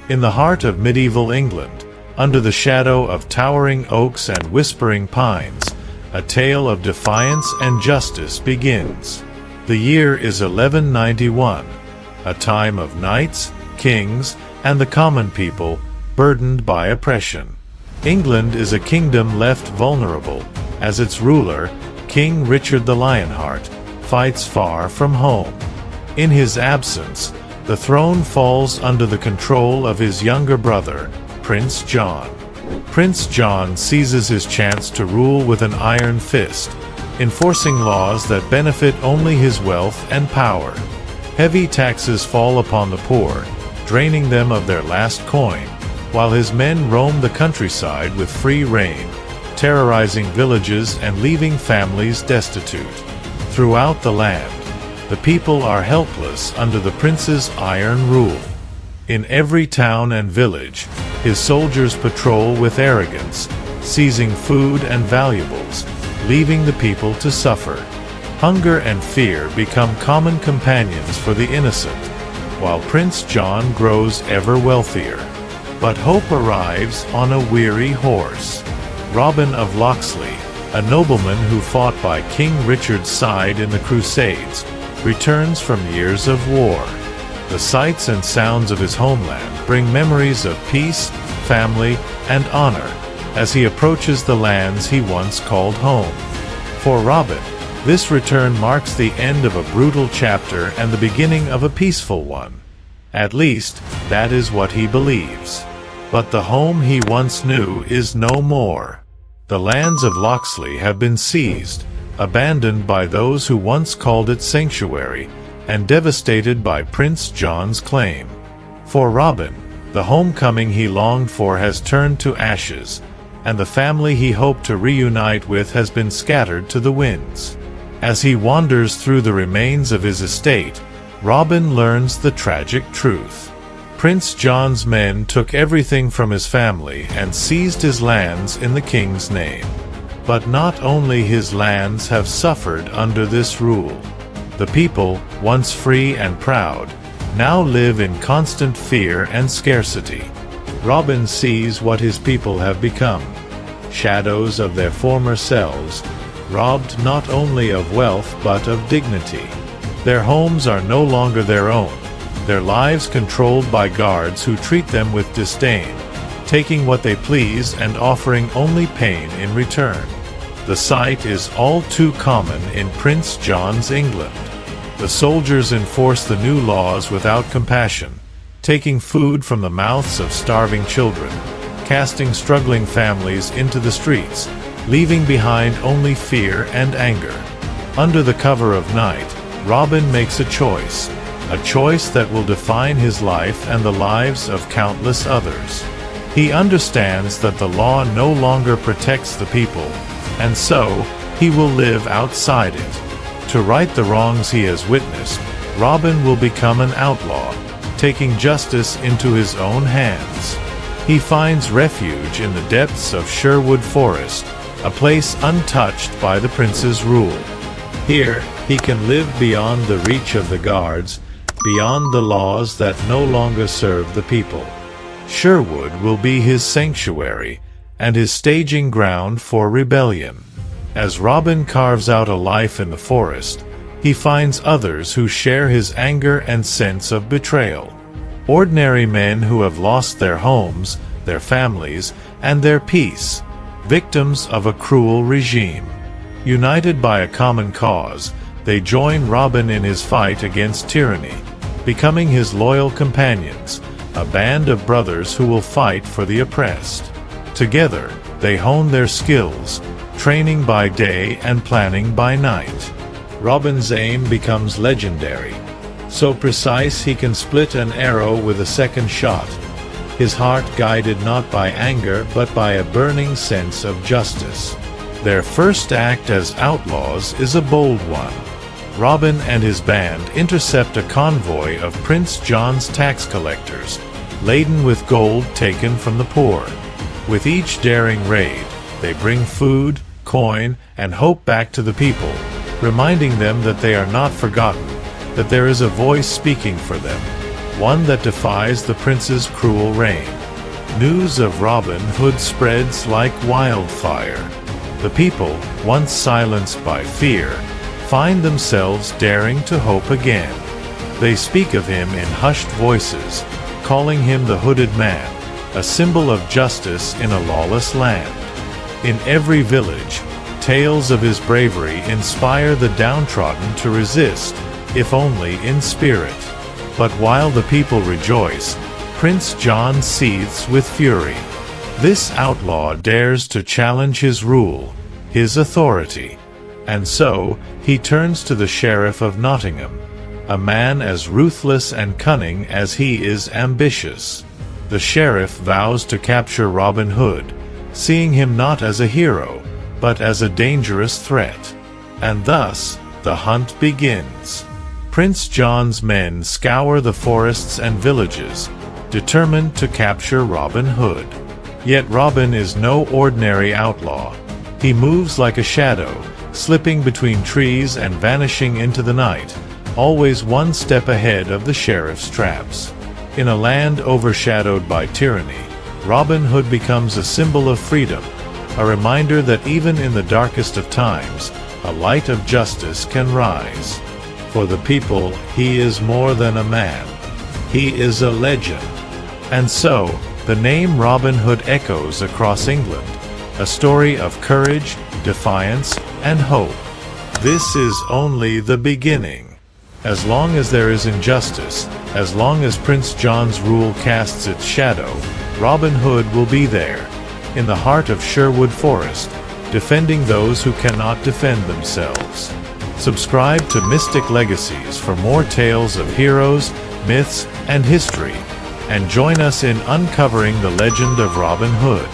In the heart of medieval England, under the shadow of towering oaks and whispering pines, a tale of defiance and justice begins. The year is 1191, a time of knights, kings, and the common people, burdened by oppression. England is a kingdom left vulnerable, as its ruler, King Richard the Lionheart, fights far from home. In his absence, the throne falls under the control of his younger brother, Prince John. Prince John seizes his chance to rule with an iron fist, enforcing laws that benefit only his wealth and power. Heavy taxes fall upon the poor, draining them of their last coin, while his men roam the countryside with free rein, terrorizing villages and leaving families destitute. Throughout the land, the people are helpless under the prince's iron rule. In every town and village, his soldiers patrol with arrogance, seizing food and valuables, leaving the people to suffer. Hunger and fear become common companions for the innocent, while Prince John grows ever wealthier. But hope arrives on a weary horse. Robin of Loxley, a nobleman who fought by King Richard's side in the Crusades, returns from years of war. The sights and sounds of his homeland bring memories of peace, family, and honor as he approaches the lands he once called home. For Robin, this return marks the end of a brutal chapter and the beginning of a peaceful one. At least, that is what he believes. But the home he once knew is no more. The lands of Loxley have been seized, abandoned by those who once called it sanctuary, and devastated by Prince John's claim. For Robin, the homecoming he longed for has turned to ashes, and the family he hoped to reunite with has been scattered to the winds. As he wanders through the remains of his estate, Robin learns the tragic truth. Prince John's men took everything from his family and seized his lands in the king's name. But not only his lands have suffered under this rule. The people, once free and proud, now live in constant fear and scarcity. Robin sees what his people have become. Shadows of their former selves, robbed not only of wealth but of dignity. Their homes are no longer their own, their lives controlled by guards who treat them with disdain, taking what they please and offering only pain in return. The sight is all too common in Prince John's England. The soldiers enforce the new laws without compassion, taking food from the mouths of starving children, casting struggling families into the streets, leaving behind only fear and anger. Under the cover of night, Robin makes a choice that will define his life and the lives of countless others. He understands that the law no longer protects the people, and so he will live outside it. To right the wrongs he has witnessed, Robin will become an outlaw, taking justice into his own hands. He finds refuge in the depths of Sherwood Forest, a place untouched by the prince's rule. Here, he can live beyond the reach of the guards, beyond the laws that no longer serve the people. Sherwood will be his sanctuary, and his staging ground for rebellion. As Robin carves out a life in the forest, he finds others who share his anger and sense of betrayal. Ordinary men who have lost their homes, their families, and their peace, victims of a cruel regime. United by a common cause, they join Robin in his fight against tyranny, becoming his loyal companions, a band of brothers who will fight for the oppressed. Together, they hone their skills, training by day and planning by night. Robin's aim becomes legendary, so precise he can split an arrow with a second shot, his heart guided not by anger but by a burning sense of justice. Their first act as outlaws is a bold one. Robin and his band intercept a convoy of Prince John's tax collectors, laden with gold taken from the poor. With each daring raid, they bring food, coin, and hope back to the people, reminding them that they are not forgotten, that there is a voice speaking for them. one that defies the prince's cruel reign. News of Robin Hood spreads like wildfire. The people, once silenced by fear, find themselves daring to hope again. They speak of him in hushed voices, calling him the Hooded Man, a symbol of justice in a lawless land. In every village, tales of his bravery inspire the downtrodden to resist, if only in spirit. But while the people rejoice, Prince John seethes with fury. This outlaw dares to challenge his rule, his authority. And so, he turns to the Sheriff of Nottingham, a man as ruthless and cunning as he is ambitious. The sheriff vows to capture Robin Hood, seeing him not as a hero, but as a dangerous threat. And thus, the hunt begins. Prince John's men scour the forests and villages, determined to capture Robin Hood. Yet Robin is no ordinary outlaw. He moves like a shadow, slipping between trees and vanishing into the night, always one step ahead of the sheriff's traps. In a land overshadowed by tyranny, Robin Hood becomes a symbol of freedom, a reminder that even in the darkest of times, a light of justice can rise. For the people, he is more than a man. He is a legend. And so, the name Robin Hood echoes across England, a story of courage, defiance, and hope. This is only the beginning. As long as there is injustice, as long as Prince John's rule casts its shadow, Robin Hood will be there, in the heart of Sherwood Forest, defending those who cannot defend themselves. Subscribe to Mystic Legacies for more tales of heroes, myths, and history, and join us in uncovering the legend of Robin Hood.